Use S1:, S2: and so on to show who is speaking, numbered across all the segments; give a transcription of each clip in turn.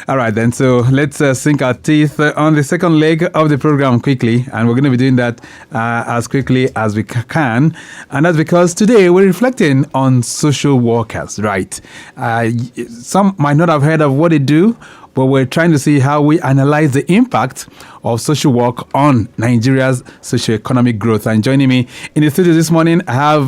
S1: All right, then. So let's sink our teeth on the second leg of the program quickly. And we're going to be doing that as quickly as we can. And that's because today we're reflecting on social workers, right? Some might not have heard of what they do, but we're trying to see how we analyze the impact of social work on Nigeria's socio-economic growth. And joining me in the studio this morning, I have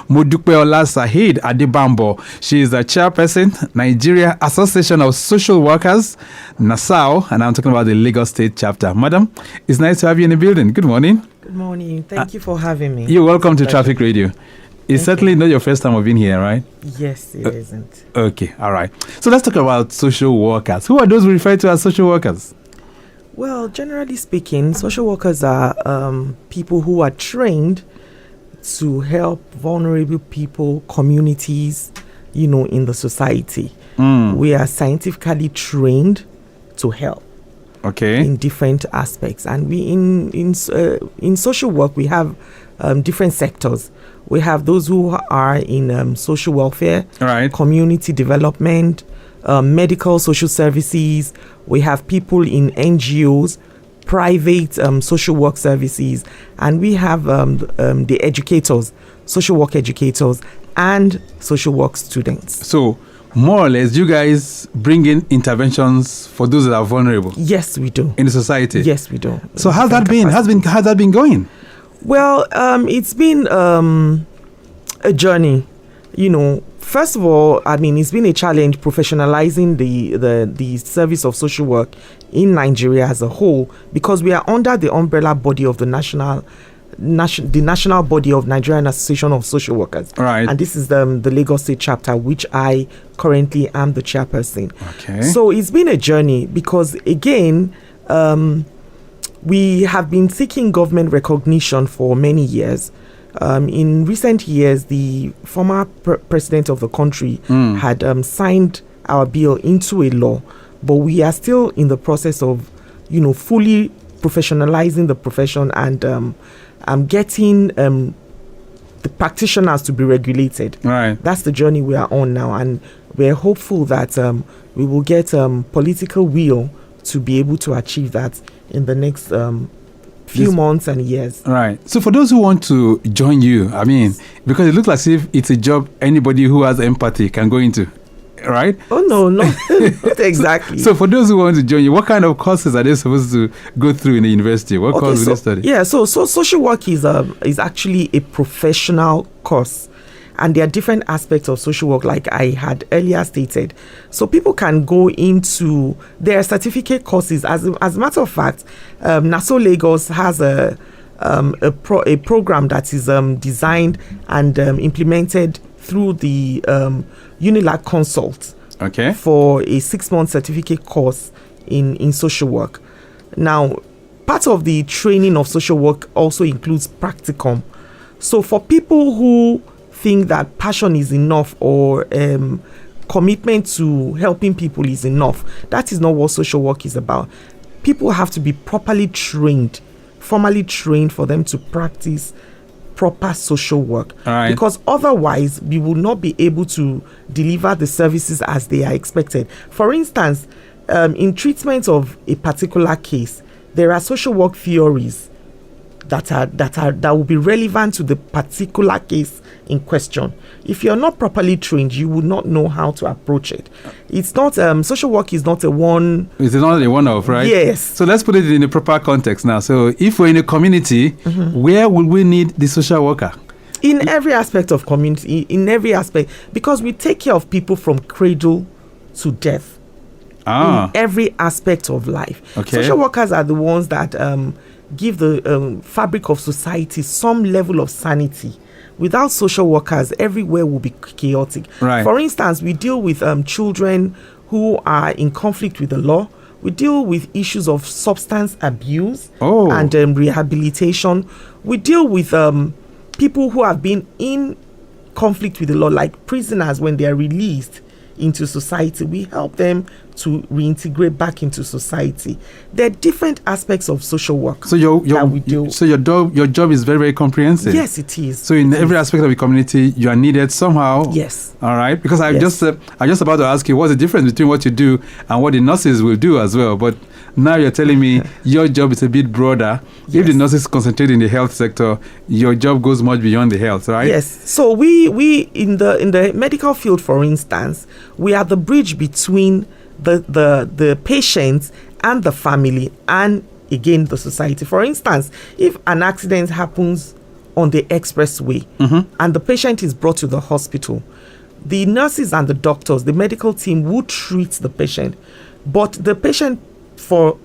S1: Modupeola Sahid-Adebambo. She is the Chairperson, Nigeria Association of Social Workers, NASoW, and I'm talking about the Lagos State chapter. Madam, it's nice to have you in the building. Good morning.
S2: Good morning. Thank you for having me.
S1: You're welcome to Traffic Radio. It's certainly not your first time of being here, right?
S2: Yes, it isn't.
S1: Okay, all right. So let's talk about social workers. Who are those we refer to as social workers?
S2: Well, generally speaking, social workers are people who are trained to help vulnerable people, communities, in the society. We are scientifically trained to help.
S1: Okay.
S2: In different aspects, and we in social work we have different sectors. We have those who are in social welfare,
S1: right,
S2: community development, medical social services. We have people in NGOs, private social work services, and we have the educators, social work educators, and social work students.
S1: So, more or less, you guys bring in interventions for those that are vulnerable.
S2: Yes, we do.
S1: In the society.
S2: Yes, we do.
S1: So how's that been? How's that been going?
S2: Well, it's been a journey. First of all, it's been a challenge professionalizing the service of social work in Nigeria as a whole, because we are under the umbrella body of the national body of Nigerian Association of Social Workers.
S1: Right.
S2: And this is the Lagos State chapter, which I currently am the chairperson.
S1: Okay.
S2: So it's been a journey because, again, we have been seeking government recognition for many years. In recent years, the former president of the country had signed our bill into a law, but we are still in the process of, fully professionalizing the profession and getting the practitioners to be regulated.
S1: Right.
S2: That's the journey we are on now, and we're hopeful that we will get political will to be able to achieve that in the next few months and years.
S1: Right. So for those who want to join you, because it looks as if it's a job anybody who has empathy can go into, right?
S2: Oh, no, not exactly.
S1: So for those who want to join you, what kind of courses are they supposed to go through in the university? What course will they study?
S2: Yeah, so social work is actually a professional course. And there are different aspects of social work, like I had earlier stated. So people can go into their certificate courses. As a matter of fact, NASoW Lagos has a program that is designed and implemented through the UNILAG Consult.
S1: Okay. For
S2: a 6-month certificate course in social work. Now, part of the training of social work also includes practicum. So for people who think that passion is enough or commitment to helping people is enough, that is not what social work is about. People have to be properly trained, formally trained for them to practice proper social work.
S1: Right.
S2: Because otherwise we will not be able to deliver the services as they are expected. For instance, in treatment of a particular case, there are social work theories that will be relevant to the particular case in question. If you're not properly trained, you will not know how to approach it. It's not social work is not a one.
S1: It's not a one-off, right?
S2: Yes.
S1: So let's put it in a proper context now. So if we're in a community, where will we need the social worker?
S2: In every aspect of community, in every aspect, because we take care of people from cradle to death. In every aspect of life.
S1: Okay.
S2: Social workers are the ones that give the fabric of society some level of sanity. Without social workers, everywhere will be chaotic.
S1: Right.
S2: For instance, we deal with children who are in conflict with the law. We deal with issues of substance abuse and rehabilitation. We deal with people who have been in conflict with the law, like prisoners when they are released into society. We help them to reintegrate back into society. There are different aspects of social work
S1: So
S2: that we do.
S1: so your job is very, very comprehensive.
S2: Yes, it is.
S1: So in every aspect of the community, you are needed somehow.
S2: Yes.
S1: All right. Because I'm
S2: Yes.
S1: just about to ask you what's the difference between what you do and what the nurses will do as well. But now you're telling me your job is a bit broader. If
S2: Yes.
S1: the nurses concentrate in the health sector, your job goes much beyond the health, right?
S2: Yes. So we in the medical field, for instance, we are the bridge between the patient and the family, and again the society. For instance, if an accident happens on the expressway and the patient is brought to the hospital, the nurses and the doctors, the medical team, would treat the patient, but the patient, for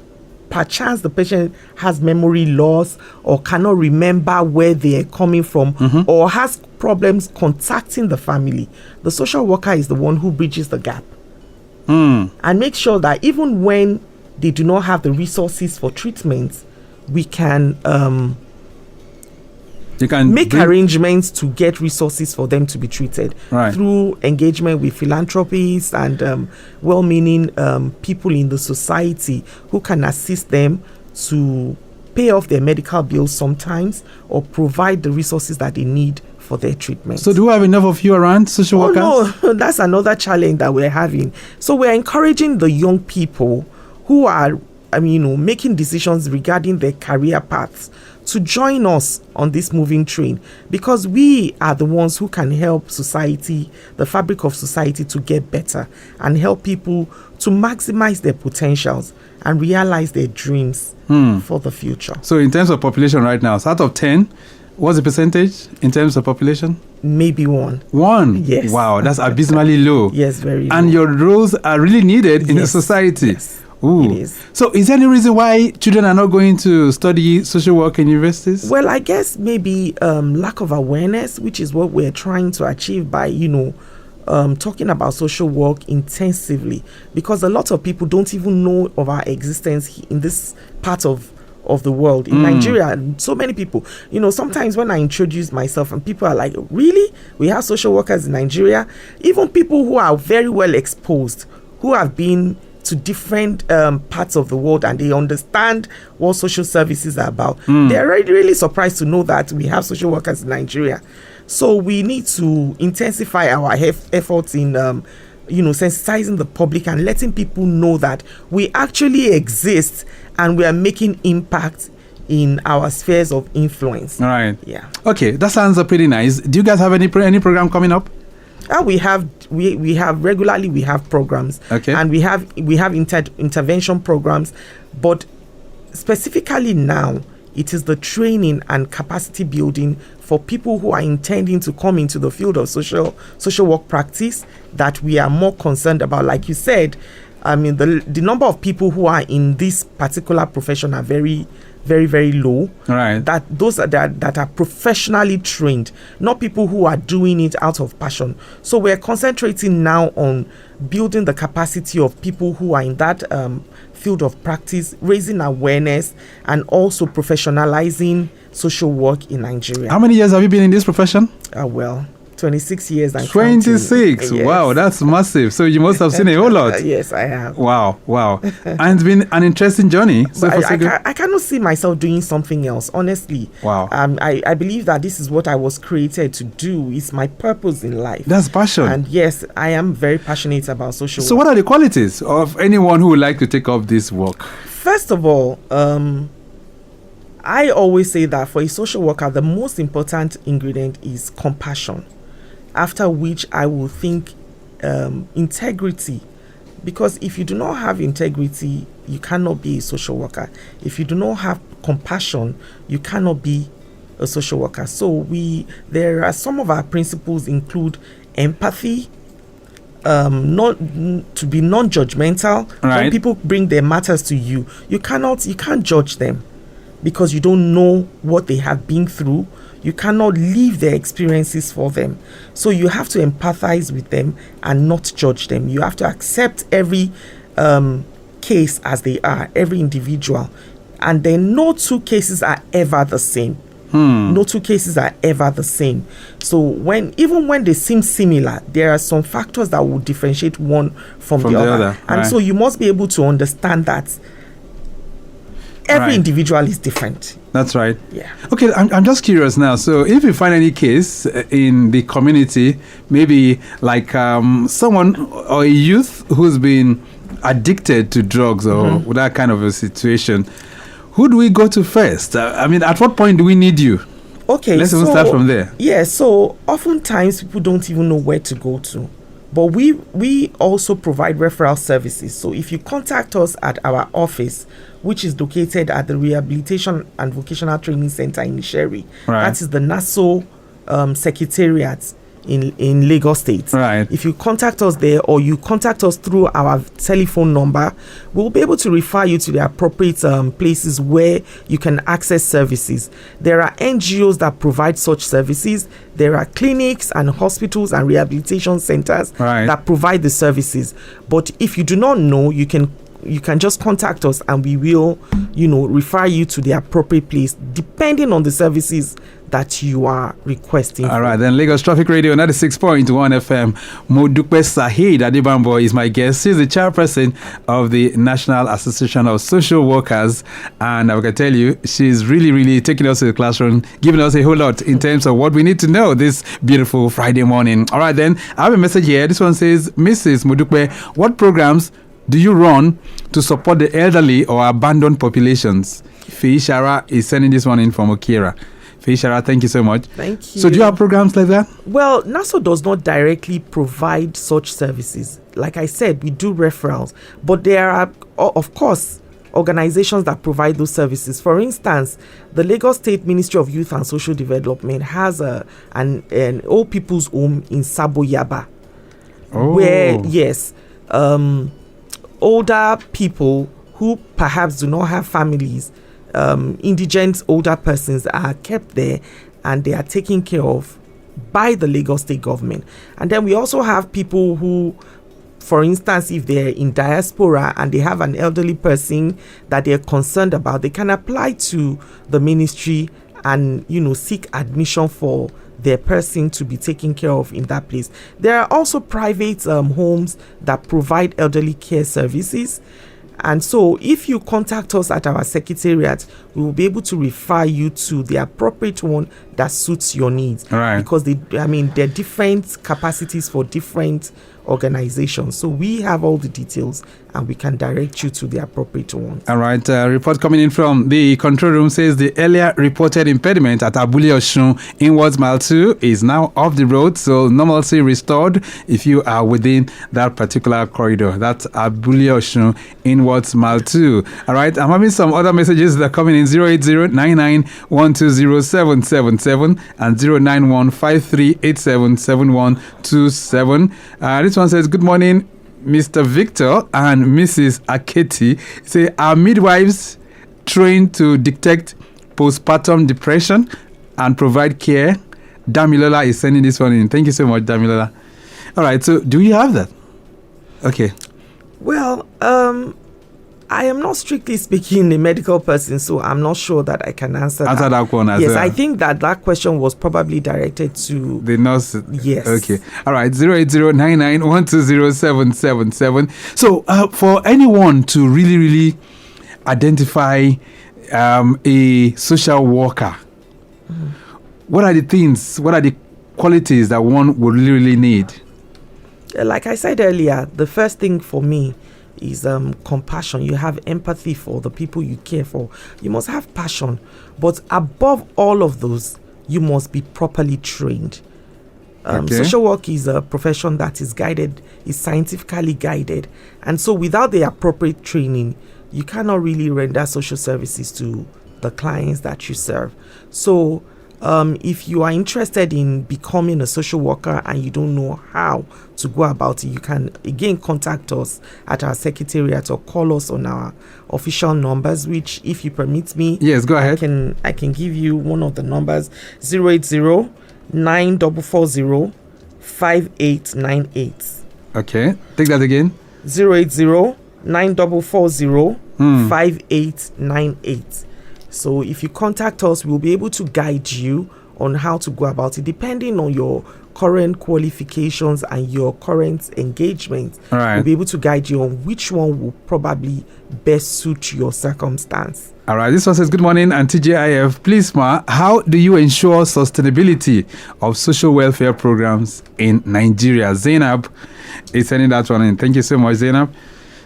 S2: perchance the patient has memory loss or cannot remember where they are coming from, or has problems contacting the family, the social worker is the one who bridges the gap and makes sure that even when they do not have the resources for treatment, we can
S1: You can
S2: make arrangements to get resources for them to be treated through engagement with philanthropists and well-meaning people in the society who can assist them to pay off their medical bills sometimes, or provide the resources that they need for their treatment.
S1: So do we have enough of you around, social workers?
S2: No, that's another challenge that we're having. So we're encouraging the young people who are, making decisions regarding their career paths to join us on this moving train, because we are the ones who can help society, the fabric of society, to get better and help people to maximize their potentials and realize their dreams for the future.
S1: So in terms of population right now, so out of 10, what's the percentage in terms of population?
S2: Maybe 1.
S1: 1?
S2: Yes.
S1: Wow, that's abysmally low.
S2: Yes, very low.
S1: And your roles are really needed in the
S2: Yes,
S1: society.
S2: yes.
S1: Ooh.
S2: It is.
S1: So is there any reason why children are not going to study social work in universities?
S2: Well, I guess maybe lack of awareness, which is what we're trying to achieve by, talking about social work intensively, because a lot of people don't even know of our existence in this part of the world. In Nigeria, so many people, sometimes when I introduce myself and people are like, really? We have social workers in Nigeria? Even people who are very well exposed, who have been to different parts of the world and they understand what social services are about, they're really surprised to know that we have social workers in Nigeria. So we need to intensify our efforts in sensitizing the public and letting people know that we actually exist and we are making impact in our spheres of influence.
S1: All right.
S2: Yeah.
S1: Okay, that sounds pretty nice. Do you guys have any program coming up?
S2: We have regularly we have programs, and we have intervention programs, but specifically now it is the training and capacity building for people who are intending to come into the field of social work practice that we are more concerned about. Like you said, the number of people who are in this particular profession are very, very, very low.
S1: Right.
S2: That those that are professionally trained, not people who are doing it out of passion. So we're concentrating now on building the capacity of people who are in that field of practice, raising awareness, and also professionalizing social work in Nigeria.
S1: How many years have you been in this profession?
S2: 26 years and
S1: 26.
S2: counting. Yes.
S1: Wow, that's massive. So you must have seen a whole lot.
S2: Yes, I have.
S1: Wow. And it's been an interesting journey. So
S2: I cannot see myself doing something else, honestly.
S1: Wow.
S2: I believe that this is what I was created to do. It's my purpose in life.
S1: That's passion.
S2: And yes, I am very passionate about social work.
S1: So what are the qualities of anyone who would like to take up this work?
S2: First of all, I always say that for a social worker, the most important ingredient is compassion. After which I will think integrity, because if you do not have integrity, you cannot be a social worker. If you do not have compassion, you cannot be a social worker. So there are some of our principles include empathy, not to be non-judgmental.
S1: Right.
S2: When people bring their matters to you, you can't judge them because you don't know what they have been through. You cannot leave their experiences for them. So you have to empathize with them and not judge them. You have to accept every case as they are, every individual. And then no two cases are ever the same. No two cases are ever the same. So even when they seem similar, there are some factors that will differentiate one from the other. And so you must be able to understand that every individual is different.
S1: That's right.
S2: Yeah.
S1: Okay, I'm just curious now. So if you find any case in the community, maybe like someone or a youth who's been addicted to drugs or that kind of a situation, who do we go to first? I mean, at what point do we need you?
S2: Okay,
S1: let's even start from there.
S2: Yeah, so oftentimes people don't even know where to go to. But we also provide referral services. So if you contact us at our office, which is located at the Rehabilitation and Vocational Training Center in Isheri, that is the NASoW Secretariat in Lagos State. If you contact us there or you contact us through our telephone number, we'll be able to refer you to the appropriate places where you can access services. There are NGOs that provide such services. There are clinics and hospitals and rehabilitation centers that provide the services. But if you do not know, you can just contact us and we will, refer you to the appropriate place depending on the services that you are requesting.
S1: All right, then Lagos Traffic Radio 96.1 FM. Modupeola Sahid-Adebambo is my guest. She's the chairperson of the National Association of Social Workers. And I can tell you, she's really, really taking us to the classroom, giving us a whole lot in terms of what we need to know this beautiful Friday morning. All right, then I have a message here. This one says, Mrs. Modupe, what programs do you run to support the elderly or abandoned populations? Feishara is sending this one in from Okira. Feishara, thank you so much.
S2: Thank you.
S1: So do you have programs like that?
S2: Well, NASoW does not directly provide such services. Like I said, we do referrals. But there are, of course, organizations that provide those services. For instance, the Lagos State Ministry of Youth and Social Development has an old people's home in Saboyaba. Where, yes, older people who perhaps do not have families, indigent older persons are kept there and they are taken care of by the Lagos State government. And then we also have people who, for instance, if they're in diaspora and they have an elderly person that they're concerned about, they can apply to the ministry and, seek admission for their person to be taken care of in that place. There are also private homes that provide elderly care services. And so if you contact us at our secretariat, we will be able to refer you to the appropriate one that suits your needs. Because there are different capacities for different organizations. So we have all the details and we can direct you to the appropriate one.
S1: All right. Report coming in from the control room says the earlier reported impediment at Abule Osun inwards mile 2 is now off the road. So normalcy restored if you are within that particular corridor. That's Abule Osun inwards mile 2. All right. I'm having some other messages that are coming in 08099120777 and 09153877127. This one says, good morning, Mr. Victor and Mrs. Aketi. Say, are midwives trained to detect postpartum depression and provide care? Damilola is sending this one in. Thank you so much, Damilola. All right, so do you have that? Okay.
S2: Well, I am not strictly speaking a medical person, so I'm not sure that I can answer that.
S1: That one as
S2: yes,
S1: well.
S2: I think that question was probably directed to
S1: the nurse.
S2: Yes.
S1: Okay. All right. 08099120777. So, for anyone to really, really identify a social worker, what are the things? What are the qualities that one would really need?
S2: Like I said earlier, the first thing for me is compassion. You have empathy for the people you care for. You must have passion. But above all of those, you must be properly trained. Social work is a profession that is scientifically guided. And so without the appropriate training, you cannot really render social services to the clients that you serve. So if you are interested in becoming a social worker and you don't know how to go about it, you can again contact us at our secretariat or call us on our official numbers, which, if you permit me,
S1: yes, go ahead.
S2: I can give you one of the numbers: 080-9440-5898.
S1: Okay, take that again.
S2: 080-9440-5898. So if you contact us, we'll be able to guide you on how to go about it, depending on your current qualifications and your current engagement.
S1: All right.
S2: We'll be able to guide you on which one will probably best suit your circumstance.
S1: All right, this one says, good morning, and TJIF. Please, ma, how do you ensure sustainability of social welfare programs in Nigeria? Zainab is sending that one in. Thank you so much, Zainab.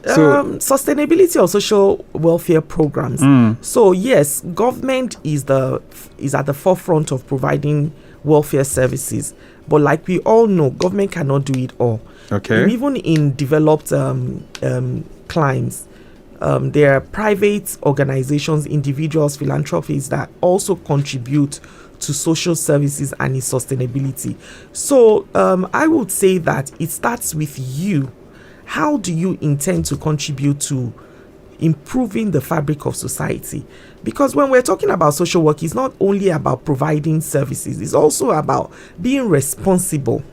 S1: So,
S2: sustainability of social welfare programs. So yes, government is at the forefront of providing welfare services, but like we all know, government cannot do it all.
S1: okay.
S2: And even in developed climes, there are private organizations, individuals, philanthropies that also contribute to social services and its sustainability. So I would say that it starts with you. How do you intend to contribute to improving the fabric of society? Because when we're talking about social work, it's not only about providing services, it's also about being responsible.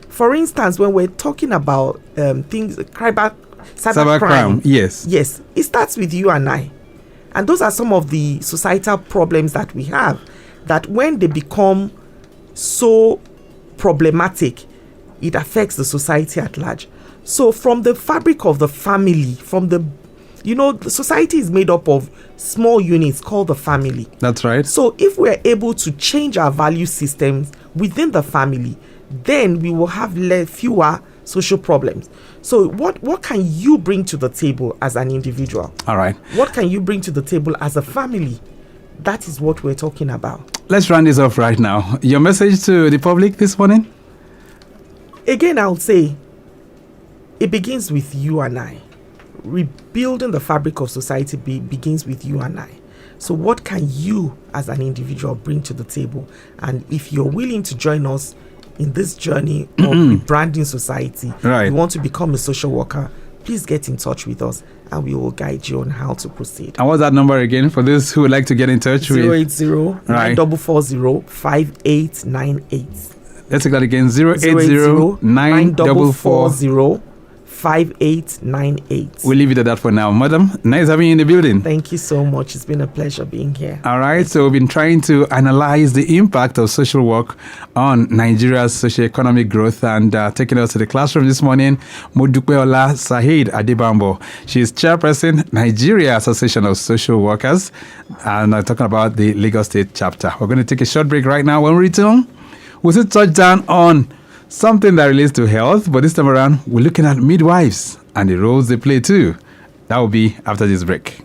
S2: For instance, when we're talking about cybercrime,
S1: yes,
S2: it starts with you and I. And those are some of the societal problems that we have, that when they become so problematic, it affects the society at large. So from the fabric of the family, the society is made up of small units called the family.
S1: That's right.
S2: So if we're able to change our value systems within the family, then we will have fewer social problems. So what can you bring to the table as an individual?
S1: All right.
S2: What can you bring to the table as a family? That is what we're talking about.
S1: Let's round this off right now. Your message to the public this morning?
S2: Again, I'll say, it begins with you and I. Rebuilding the fabric of society begins with you and I. So what can you as an individual bring to the table? And if you're willing to join us in this journey of rebranding society,
S1: right,
S2: you want to become a social worker, please get in touch with us and we will guide you on how to proceed.
S1: And what's that number again for those who would like to get in touch with?
S2: 080-9440-5898.
S1: Let's take that again. 080-9440-5898.
S2: 5898.
S1: We'll leave it at that for now. Madam, nice having you in the building.
S2: Thank you so much. It's been a pleasure being here.
S1: All right. So we've been trying to analyze the impact of social work on Nigeria's socio-economic growth, and taking us to the classroom this morning, Modupeola Sahid-Adebambo. She is Chairperson, Nigeria Association of Social Workers, and I'm talking about the Lagos State chapter. We're going to take a short break right now. When we return, we'll still touch down on something that relates to health, but this time around, we're looking at midwives and the roles they play too. That will be after this break.